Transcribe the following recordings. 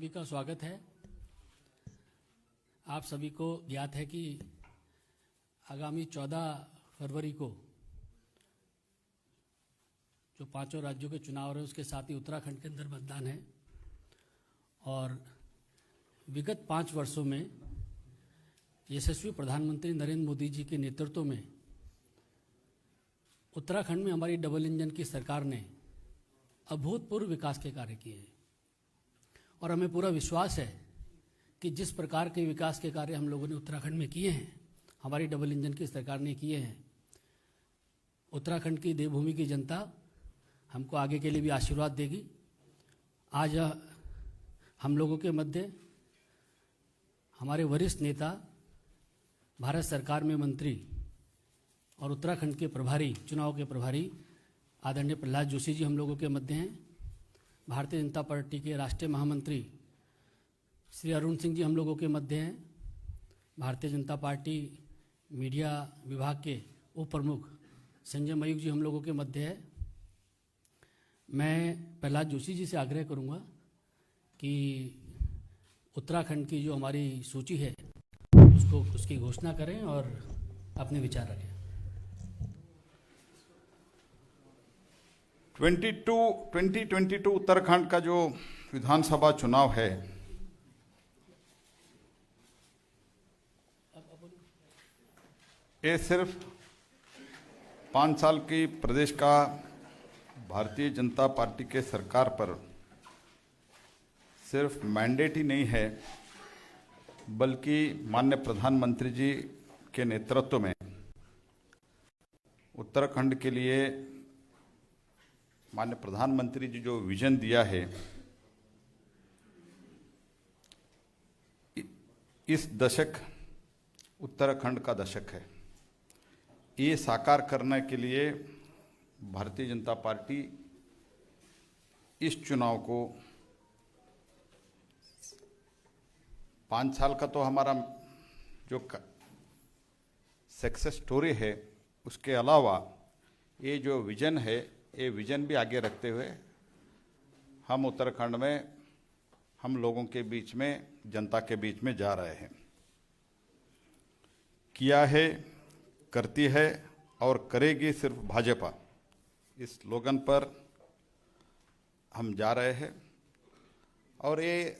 सभी का स्वागत है। आप सभी को ज्ञात है कि आगामी 14 फरवरी को जो पांचों राज्यों के चुनाव रहे उसके साथ ही उत्तराखंड के अंदर मतदान है और विगत 5 वर्षों में यशस्वी प्रधानमंत्री नरेंद्र मोदी जी के नेतृत्व में उत्तराखंड में हमारी डबल इंजन की सरकार ने अभूतपूर्व विकास के कार्य किए हैं और हमें पूरा विश्वास है कि जिस प्रकार के विकास के कार्य हम लोगों ने उत्तराखंड में किए हैं, हमारी डबल इंजन की सरकार ने किए हैं, उत्तराखंड की देवभूमि की जनता हमको आगे के लिए भी आशीर्वाद देगी। आज हम लोगों के मध्य हमारे वरिष्ठ नेता, भारत सरकार में मंत्री और उत्तराखंड के प्रभारी, चुनाव के प्रभारी आदरणीय प्रहलाद जोशी जी हम लोगों के मध्य हैं। भारतीय जनता पार्टी के राष्ट्रीय महामंत्री श्री अरुण सिंह जी हम लोगों के मध्य हैं। भारतीय जनता पार्टी मीडिया विभाग के उप प्रमुख संजय मयूख जी हम लोगों के मध्य है। मैं प्रहलाद जोशी जी से आग्रह करूंगा कि उत्तराखंड की जो हमारी सूची है उसकी घोषणा करें और अपने विचार रखें। 2022 उत्तराखंड का जो विधानसभा चुनाव है, ये सिर्फ 5 साल की प्रदेश का भारतीय जनता पार्टी के सरकार पर सिर्फ मैंडेट ही नहीं है, बल्कि माननीय प्रधानमंत्री जी के नेतृत्व में उत्तराखंड के लिए माननीय प्रधानमंत्री जी जो विजन दिया है, इस दशक उत्तराखंड का दशक है। ये साकार करने के लिए भारतीय जनता पार्टी इस चुनाव को 5 साल का तो हमारा जो सक्सेस स्टोरी है, उसके अलावा ये जो विजन है, ये विजन भी आगे रखते हुए हम उत्तराखंड में हम लोगों के बीच में, जनता के बीच में जा रहे हैं। किया है, करती है और करेगी सिर्फ भाजपा, इस स्लोगन पर हम जा रहे हैं और ये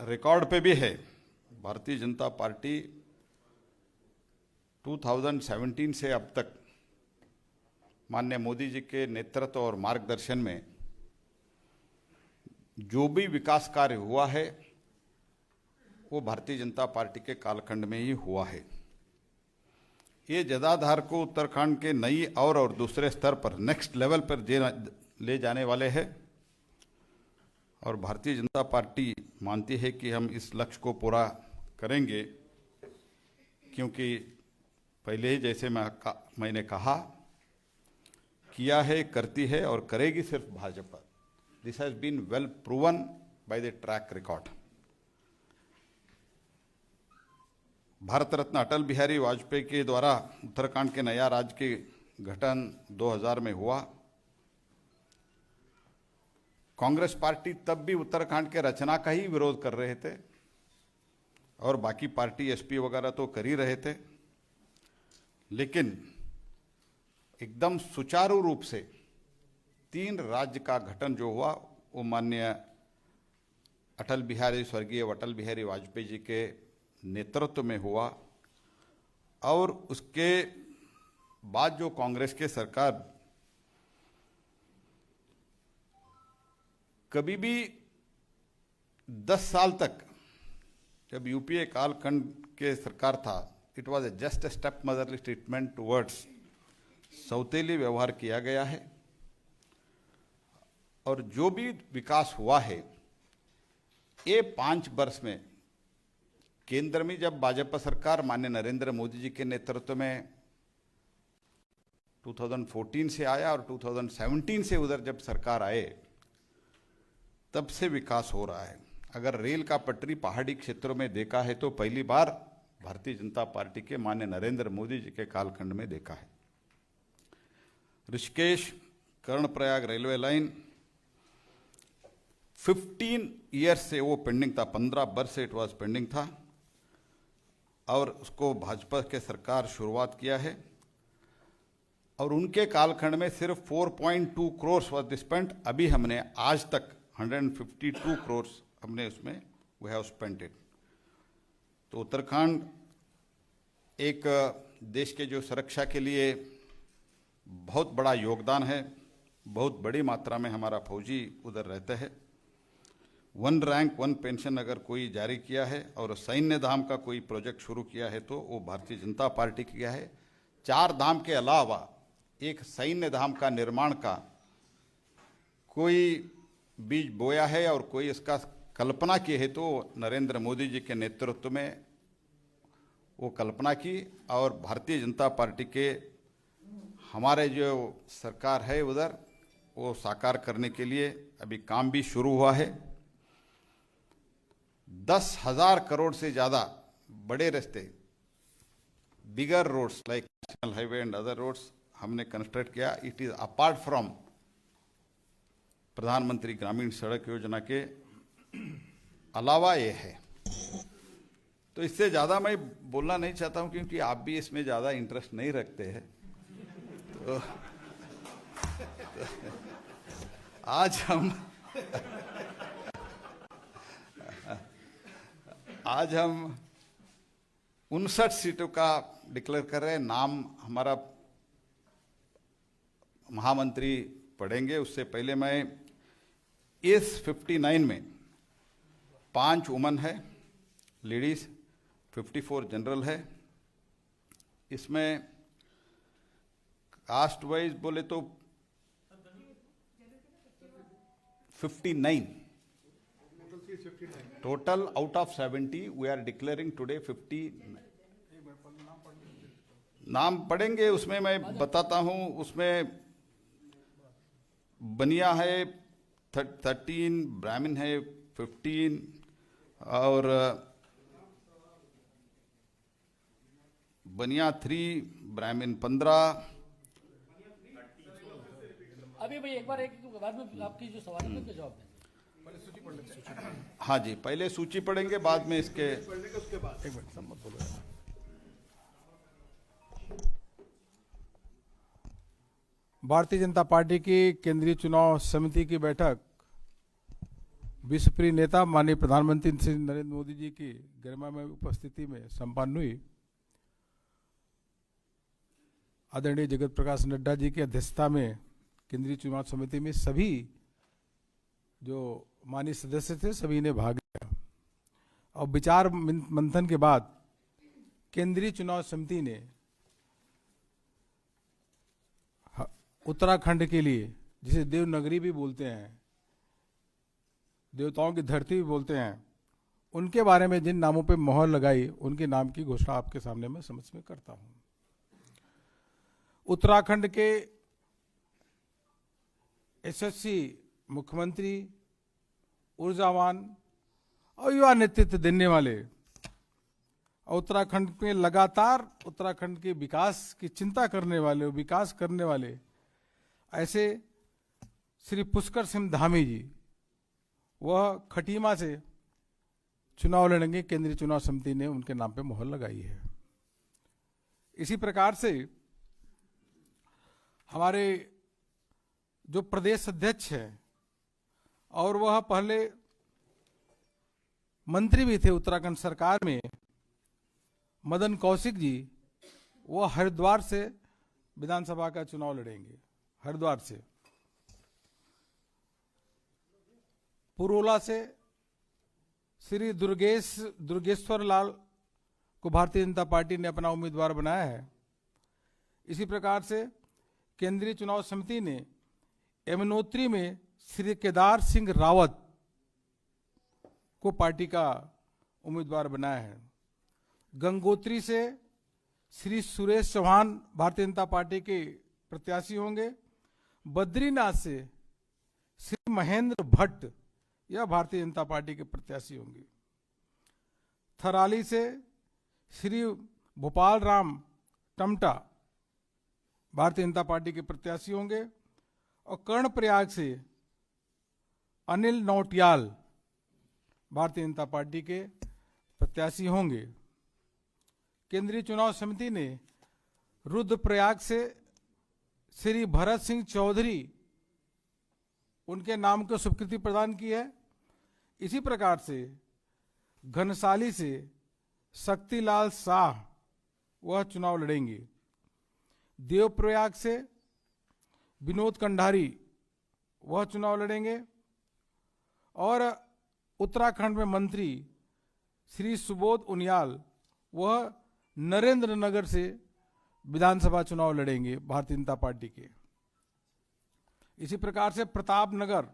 रिकॉर्ड पे भी है। भारतीय जनता पार्टी 2017 से अब तक माननीय मोदी जी के नेतृत्व और मार्गदर्शन में जो भी विकास कार्य हुआ है, वो भारतीय जनता पार्टी के कालखंड में ही हुआ है। ये जदाधार को उत्तराखंड के नई और दूसरे स्तर पर, नेक्स्ट लेवल पर ले जाने वाले हैं और भारतीय जनता पार्टी मानती है कि हम इस लक्ष्य को पूरा करेंगे, क्योंकि पहले ही जैसे मैंने कहा, किया है, करती है और करेगी सिर्फ Bhajpa. This has been well proven by the track record. Bharat Ratna Atal Bihari Vajpayee के द्वारा उत्तराखंड के नया राज्य के गठन 2000 में हुआ। कांग्रेस पार्टी तब भी उत्तराखंड के रचना का ही विरोध कर रहे थे और बाकी पार्टी एसपी वगैरह तो कर ही रहे थे, लेकिन एकदम सुचारू रूप से 3 राज्य का गठन जो हुआ, वो माननीय स्वर्गीय अटल बिहारी वाजपेयी जी के नेतृत्व में हुआ। और उसके बाद जो कांग्रेस के सरकार कभी भी 10 साल तक, जब यूपीए कालखंड के सरकार था, it was a just a step motherly treatment towards, सौतेली व्यवहार किया गया है। और जो भी विकास हुआ है, ये 5 वर्ष में केंद्र में जब भाजपा सरकार माननीय नरेंद्र मोदी जी के नेतृत्व में 2014 से आया और 2017 से उधर जब सरकार आए, तब से विकास हो रहा है। अगर रेल का पटरी पहाड़ी क्षेत्रों में देखा है तो पहली बार भारतीय जनता पार्टी के माननीय नरेंद्र मोदी जी के कालखंड में देखा है। Rishikesh Karnaprayag railway line 15 years से वो पेंडिंग था, 15 वर्ष से इट वाज पेंडिंग था, और उसको भाजपा के सरकार शुरुआत किया है। और उनके कालखंड में सिर्फ 4.2 करोड़ वाज स्पेंट। अभी हमने आज तक 152 करोड़ हमने उसमें वी हैव स्पेंट इट। तो उत्तराखंड एक देश के जो सुरक्षा के लिए बहुत बड़ा योगदान है, बहुत बड़ी मात्रा में हमारा फौजी उधर रहते हैं। 1 रैंक 1 पेंशन अगर कोई जारी किया है और सैन्य धाम का कोई प्रोजेक्ट शुरू किया है तो वो भारतीय जनता पार्टी किया है। 4 धाम के अलावा एक सैन्य धाम का निर्माण का कोई बीज बोया है और कोई इसका कल्पना की है तो नरेंद्र मोदी जी के नेतृत्व में वो कल्पना की, और भारतीय जनता पार्टी के हमारे जो सरकार है उधर वो साकार करने के लिए अभी काम भी शुरू हुआ है। 10,000 करोड़ से ज़्यादा बड़े रास्ते, bigger roads like national highway and other roads हमने कंस्ट्रक्ट किया। It is apart from Pradhan Mantri Gramin सड़क योजना के अलावा ये है। तो इससे ज़्यादा मैं बोलना नहीं चाहता हूँ क्योंकि आप भी इसमें ज़्यादा इंटरेस्ट नहीं रखते हैं। तो आज हम 59 सीटों का डिक्लेयर कर रहे हैं। नाम हमारा महामंत्री पढ़ेंगे, उससे पहले मैं इस 59 में 5 वुमन है, लेडीज, 54 जनरल है। इसमें कास्ट वाइज बोले तो 59 total out of 70 we are declaring today 50 नाम पढ़ेंगे। उसमें मैं बताता हूं, उसमें बनिया है 13, ब्राह्मण है 15 और बनिया 3, ब्राह्मण 15। अभी भाई एक बार बाद में आपकी जो सवाल है उसका जवाब दें। हाँ जी, पहले सूची पढ़ेंगे, बाद में इसके भारतीय जनता पार्टी की केंद्रीय चुनाव समिति की बैठक विश्वप्रिय नेता माननीय प्रधानमंत्री श्री नरेंद्र मोदी जी की गरिमामय उपस्थिति में संपन्न हुई। आदरणीय जगत प्रकाश नड्डा जी की अध्यक्षता में केंद्रीय चुनाव समिति में सभी जो माननीय सदस्य थे सभी ने भाग लिया और विचार मंथन के बाद केंद्रीय चुनाव समिति ने उत्तराखंड के लिए, जिसे देवनगरी भी बोलते हैं, देवताओं की धरती भी बोलते हैं, उनके बारे में जिन नामों पे मोहर लगाई उनके नाम की घोषणा आपके सामने मैं समझ में करता हूं। उत्तराखंड के यशस्वी मुख्यमंत्री, ऊर्जावान और युवा नेतृत्व देने वाले, उत्तराखंड में लगातार उत्तराखंड के विकास की चिंता करने वाले, विकास करने वाले ऐसे श्री पुष्कर सिंह धामी जी, वह खटीमा से चुनाव लड़ेंगे। केंद्रीय चुनाव समिति ने उनके नाम पे मोहर लगाई है। इसी प्रकार से हमारे जो प्रदेश अध्यक्ष है और वह पहले मंत्री भी थे उत्तराखंड सरकार में, मदन कौशिक जी, वह हरिद्वार से विधानसभा का चुनाव लड़ेंगे। हरिद्वार से। पुरोला से श्री दुर्गेश्वर लाल को भारतीय जनता पार्टी ने अपना उम्मीदवार बनाया है। इसी प्रकार से केंद्रीय चुनाव समिति ने यमुनोत्री में श्री केदार सिंह रावत को पार्टी का उम्मीदवार बनाया है। गंगोत्री से श्री सुरेश चौहान भारतीय जनता पार्टी के प्रत्याशी होंगे। बद्रीनाथ से श्री महेंद्र भट्ट यह भारतीय जनता पार्टी के प्रत्याशी होंगे। थराली से श्री भोपाल राम टमटा भारतीय जनता पार्टी के प्रत्याशी होंगे और कर्णप्रयाग से अनिल नौटियाल भारतीय जनता पार्टी के प्रत्याशी होंगे। केंद्रीय चुनाव समिति ने रुद्रप्रयाग से श्री भरत सिंह चौधरी उनके नाम को स्वीकृति प्रदान की है। इसी प्रकार से घनसाली से शक्तिलाल शाह वह चुनाव लड़ेंगे। देवप्रयाग से विनोद कंडारी वह चुनाव लड़ेंगे और उत्तराखंड में मंत्री श्री सुबोध उनियाल वह नरेंद्र नगर से विधानसभा चुनाव लड़ेंगे भारतीय जनता पार्टी के। इसी प्रकार से प्रतापनगर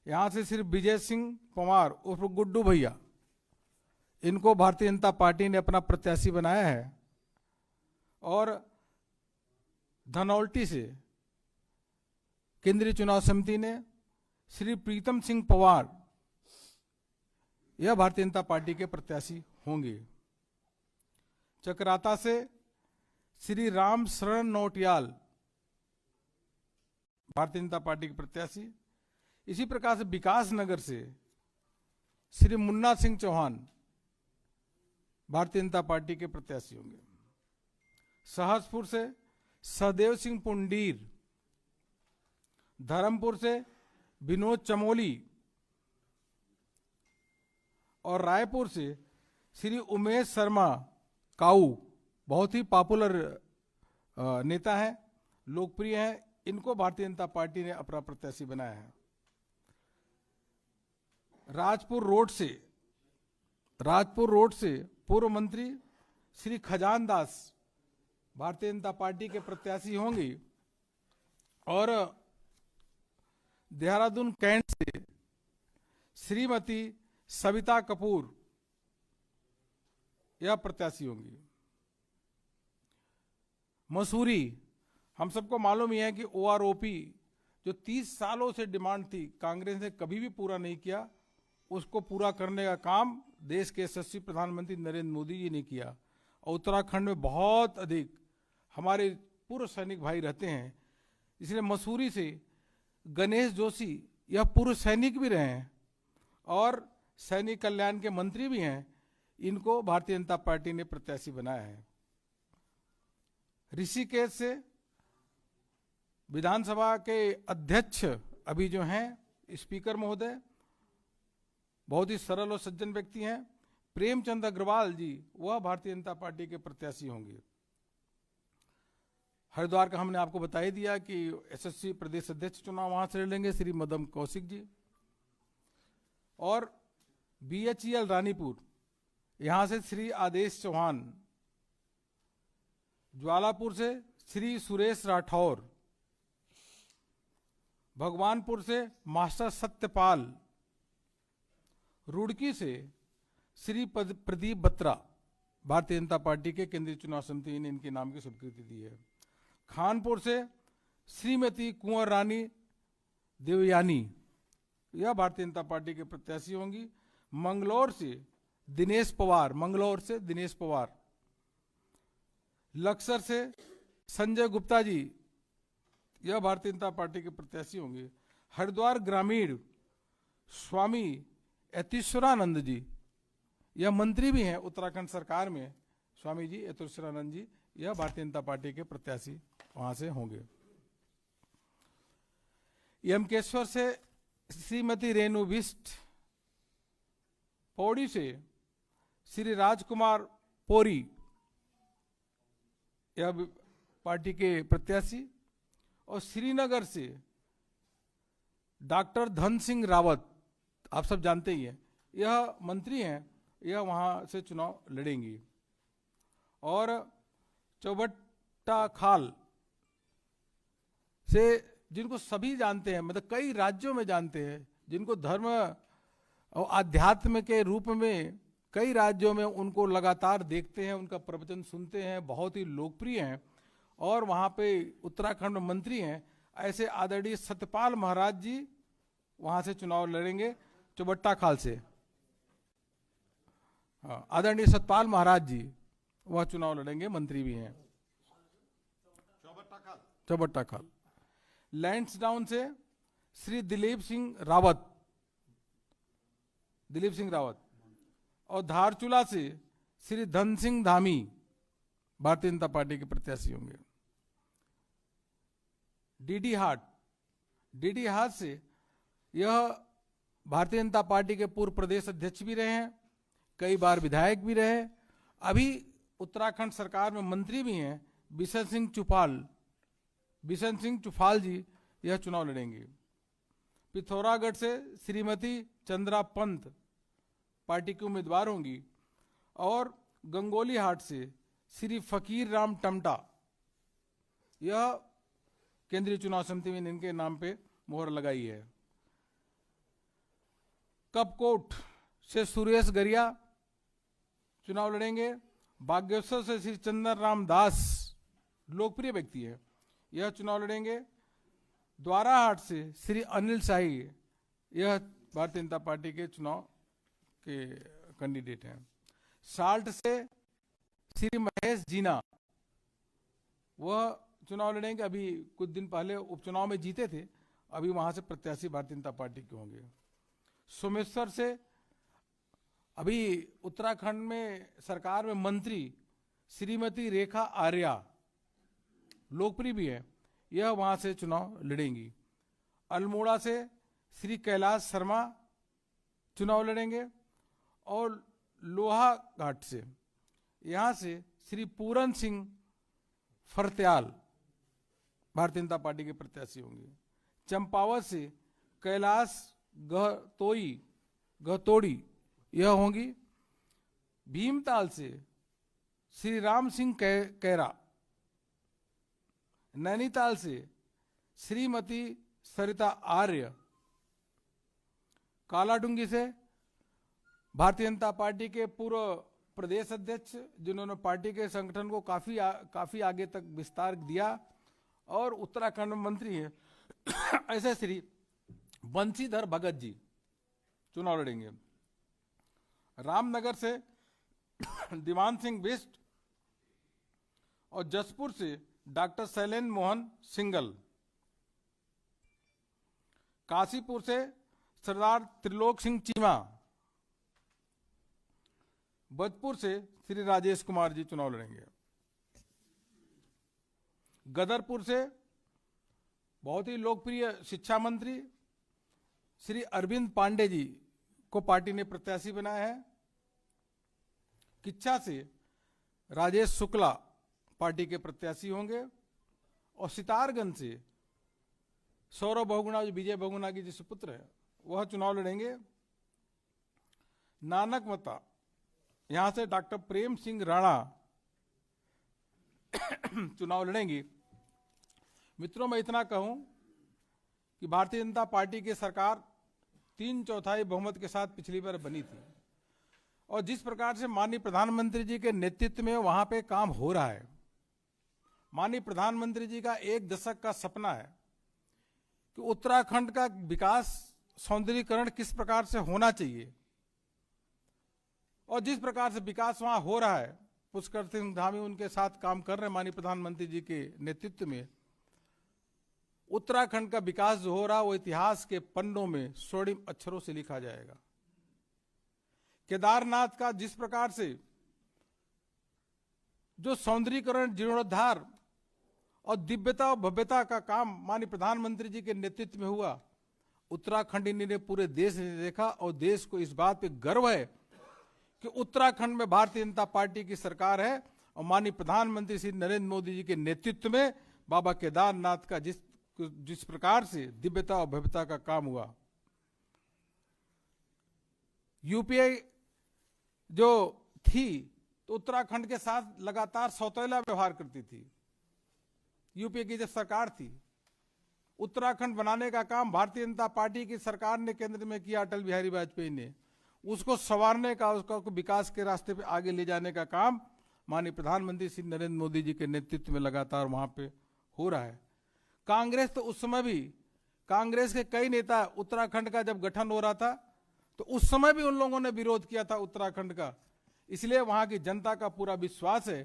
यहां से श्री विजय सिंह पंवार उर्फ गुड्डू भैया, इनको भारतीय जनता पार्टी ने अपना प्रत्याशी बनाया है। और धनौल्टी से केंद्रीय चुनाव समिति ने श्री प्रीतम सिंह पवार यह भारतीय जनता पार्टी के प्रत्याशी होंगे। चकराता से श्री राम शरण नौटियाल भारतीय जनता पार्टी के प्रत्याशी। इसी प्रकार से विकास नगर से श्री मुन्ना सिंह चौहान भारतीय जनता पार्टी के प्रत्याशी होंगे। सहसपुर से सहदेव सिंह पुंडीर, धर्मपुर से विनोद चमोली और रायपुर से श्री उमेश शर्मा काऊ, बहुत ही पॉपुलर नेता है, लोकप्रिय है, इनको भारतीय जनता पार्टी ने अपना प्रत्याशी बनाया है। राजपुर रोड से पूर्व मंत्री श्री खजान दास भारतीय जनता पार्टी के प्रत्याशी होंगे। और देहरादून कैंट से श्रीमती सविता कपूर यह प्रत्याशी होंगी। मसूरी, हम सबको मालूम ही है कि ओआरओपी जो 30 सालों से डिमांड थी, कांग्रेस ने कभी भी पूरा नहीं किया, उसको पूरा करने का काम देश के यशस्वी प्रधानमंत्री नरेंद्र मोदी जी ने किया। और उत्तराखंड में बहुत अधिक हमारे पूर्व सैनिक भाई रहते हैं, इसलिए मसूरी से गणेश जोशी यह पूर्व सैनिक भी रहे हैं और सैनिक कल्याण के मंत्री भी हैं, इनको भारतीय जनता पार्टी ने प्रत्याशी बनाया है। ऋषिकेश से विधानसभा के अध्यक्ष अभी जो हैं स्पीकर महोदय, बहुत ही सरल और सज्जन व्यक्ति हैं, प्रेमचंद अग्रवाल जी, वह भारतीय जनता पार्टी के प्रत्याशी होंगे। हरिद्वार का हमने आपको बता ही दिया कि एसएससी प्रदेश अध्यक्ष चुनाव वहां से लड़ेंगे श्री मदन कौशिक जी। और बीएचईएल रानीपुर, यहां से श्री आदेश चौहान, ज्वालापुर से श्री सुरेश राठौर, भगवानपुर से मास्टर सत्यपाल, रुड़की से श्री प्रदीप बत्रा, भारतीय जनता पार्टी के केंद्रीय चुनाव समिति ने इनके नाम की स्वीकृति दी है। खानपुर से श्रीमती कुंवर रानी देवयानी, यह भारतीय जनता पार्टी के प्रत्याशी होंगी। मंगलौर से दिनेश पवार, लक्सर से संजय गुप्ता जी, यह भारतीय जनता पार्टी के प्रत्याशी होंगे। हरिद्वार ग्रामीण स्वामी यतीश्वरानंद जी, यह मंत्री भी हैं उत्तराखंड सरकार में, स्वामी जी यतीश्वरानंद जी, यह भारतीय जनता पार्टी के प्रत्याशी वहां से होंगे। यमकेश्वर से श्रीमती रेणु बिष्ट, पौड़ी से श्री राजकुमार पोरी, यह पार्टी के प्रत्याशी। और श्रीनगर से डॉक्टर धन सिंह रावत, आप सब जानते ही हैं, यह मंत्री हैं, यह वहां से चुनाव लड़ेंगी। और चौबट्टा खाल से, जिनको सभी जानते हैं, मतलब कई राज्यों में जानते हैं, जिनको धर्म और आध्यात्म के रूप में कई राज्यों में उनको लगातार देखते हैं, उनका प्रवचन सुनते हैं, बहुत ही लोकप्रिय हैं और वहाँ पे उत्तराखंड में मंत्री हैं, ऐसे आदरणीय सत्यपाल महाराज जी वहाँ से चुनाव लड़ेंगे चौबट्टा खाल से। हाँ, आदरणीय सत्यपाल महाराज जी वह चुनाव लड़ेंगे, मंत्री भी हैं। चौबट्टा खाल। लैंसडाउन से श्री दिलीप सिंह रावत, दिलीप सिंह रावत, और धारचूला से श्री धन सिंह धामी भारतीय जनता पार्टी के प्रत्याशी होंगे। डीडी हाट से यह भारतीय जनता पार्टी के पूर्व प्रदेश अध्यक्ष भी रहे हैं, कई बार विधायक भी रहे, अभी उत्तराखंड सरकार में मंत्री भी हैं, बिशन सिंह चुफाल जी यह चुनाव लड़ेंगे। पिथौरागढ़ से श्रीमती चंद्रा पंत पार्टी की उम्मीदवार होंगी, और गंगोली हाट से श्री फकीर राम टमटा, यह केंद्रीय चुनाव समिति में इनके नाम पे मोहर लगाई है। कपकोट से सुरेश गरिया चुनाव लड़ेंगे। बागेश्वर से श्री चंदन राम दास, लोकप्रिय व्यक्ति है, यह चुनाव लड़ेंगे। द्वाराहाट से श्री अनिल शाही, यह भारतीय जनता पार्टी के चुनाव के कैंडिडेट हैं। साल्ट से श्री महेश जीना, वह चुनाव लड़ेंगे, अभी कुछ दिन पहले उपचुनाव में जीते थे, अभी वहां से प्रत्याशी भारतीय जनता पार्टी के होंगे। सोमेश्वर से अभी उत्तराखंड में सरकार में मंत्री श्रीमती रेखा आर्या, लोकप्रिय भी है, यह वहां से चुनाव लड़ेंगी। अल्मोड़ा से श्री कैलाश शर्मा चुनाव लड़ेंगे, और लोहा घाट से यहां से श्री पूरन सिंह फरत्याल भारतीय जनता पार्टी के प्रत्याशी होंगे। चंपावत से कैलाश गहतोड़ी यह होंगी। भीमताल से श्री राम सिंह कैरा, नैनीताल से श्रीमती सरिता आर्य, कालाडूंगी से भारतीय जनता पार्टी के पूर्व प्रदेश अध्यक्ष, जिन्होंने पार्टी के संगठन को काफी आगे तक विस्तार दिया और उत्तराखंड में मंत्री हैं, ऐसे श्री बंशीधर भगत जी चुनाव लड़ेंगे। रामनगर से दीवान सिंह बिष्ट, और जसपुर से डॉक्टर शैलेंद्र मोहन सिंगल। काशीपुर से सरदार त्रिलोक सिंह चीमा। बजपुर से श्री राजेश कुमार जी चुनाव लड़ेंगे। गदरपुर से बहुत ही लोकप्रिय शिक्षा मंत्री श्री अरविंद पांडे जी को पार्टी ने प्रत्याशी बनाया है। किच्छा से राजेश शुक्ला पार्टी के प्रत्याशी होंगे, और सितारगंज से सौरभ बहुगुणा, जो विजय बहुगुणा की जिस पुत्र है, वह चुनाव लड़ेंगे। नानकमता, यहां से डॉक्टर प्रेम सिंह राणा चुनाव लड़ेंगी। मित्रों, मैं इतना कहूं कि भारतीय जनता पार्टी की सरकार 3/4 बहुमत के साथ पिछली बार बनी थी, और जिस प्रकार से माननीय प्रधानमंत्री जी के नेतृत्व में वहां पे काम हो रहा है, माननीय प्रधानमंत्री जी का 1 दशक का सपना है कि उत्तराखंड का विकास, सौंदर्यीकरण किस प्रकार से होना चाहिए, और जिस प्रकार से विकास वहां हो रहा है, पुष्कर सिंह धामी उनके साथ काम कर रहे हैं माननीय प्रधानमंत्री जी के नेतृत्व में। उत्तराखंड का विकास जो हो रहा है वो इतिहास के पन्नों में स्वर्णिम अक्षरों से लिखा जाएगा। केदारनाथ का जिस प्रकार से जो सौंदर्यीकरण, जीर्णोद्धार और दिव्यता और भव्यता का काम माननीय प्रधानमंत्री जी के नेतृत्व में हुआ, उत्तराखंड ने पूरे देश ने देखा, और देश को इस बात पे गर्व है कि उत्तराखंड में भारतीय जनता पार्टी की सरकार है, और माननीय प्रधानमंत्री श्री नरेंद्र मोदी जी के नेतृत्व में बाबा केदारनाथ का जिस प्रकार से दिव्यता और भव्यता का काम हुआ। यूपीए जो थी तो उत्तराखंड के साथ लगातार सौतेला व्यवहार करती थी। यूपीए की जब सरकार थी, उत्तराखंड बनाने का काम भारतीय जनता पार्टी की सरकार ने केंद्र में किया, अटल बिहारी वाजपेयी ने, उसको संवारने का, उसका विकास के रास्ते पे आगे ले जाने का काम माननीय प्रधानमंत्री श्री नरेंद्र मोदी जी के नेतृत्व में लगातार वहां पे हो रहा है। कांग्रेस तो उस समय भी, कांग्रेस के कई नेता उत्तराखंड का जब गठन हो रहा था तो उस समय भी उन लोगों ने विरोध किया था उत्तराखंड का। इसलिए वहां की जनता का पूरा विश्वास है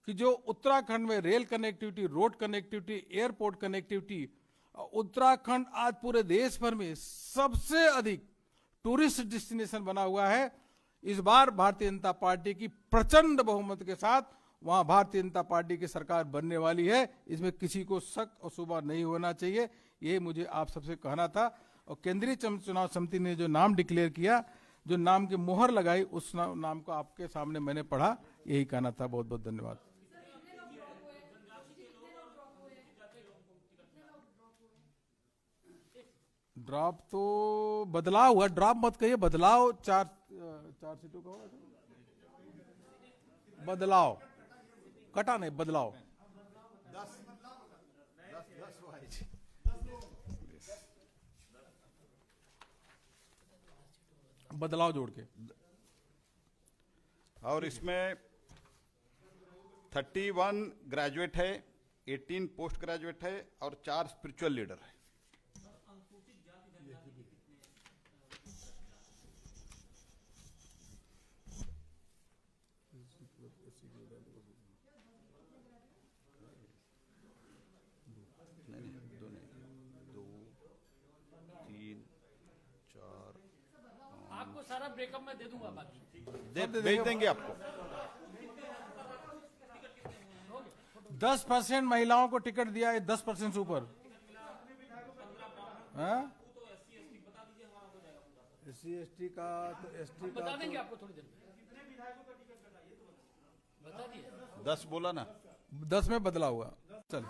कि जो उत्तराखंड में rail connectivity, road connectivity, airport connectivity, Uttarakhand आज पूरे देश भर में सबसे अधिक टूरिस्ट डेस्टिनेशन बना हुआ है। इस बार भारतीय जनता पार्टी की प्रचंड बहुमत के साथ वहां भारतीय जनता पार्टी की सरकार बनने वाली है। इसमें किसी को शक और शुबा नहीं होना चाहिए, ये मुझे आप सबसे कहना था। और केंद्रीय चुनाव समिति ने जो नाम डिक्लेयर किया, जो नाम की मुहर लगाई, उस नाम को आपके सामने मैंने पढ़ा, यही कहना था। बहुत बहुत धन्यवाद। ड्रॉप तो बदलाव हुआ, ड्रॉप मत कहिए, बदलाव चार सीटों का हुआ, बदलाव कटा नहीं, बदलाव 10 बदलाव जोड़ के। और इसमें 31 ग्रेजुएट है, 18 पोस्ट ग्रेजुएट है और 4 स्पिरिचुअल लीडर है। आपको सारा ब्रेकअप मैं दे दूंगा बाकी। भेज देंगे आपको। 10% महिलाओं को टिकट दिया है, 10% से ऊपर। SC/ST का तो ST का बता देंगे आपको थोड़ी देर में, बता दिए। 10 बोला ना, 10 में बदला हुआ। चल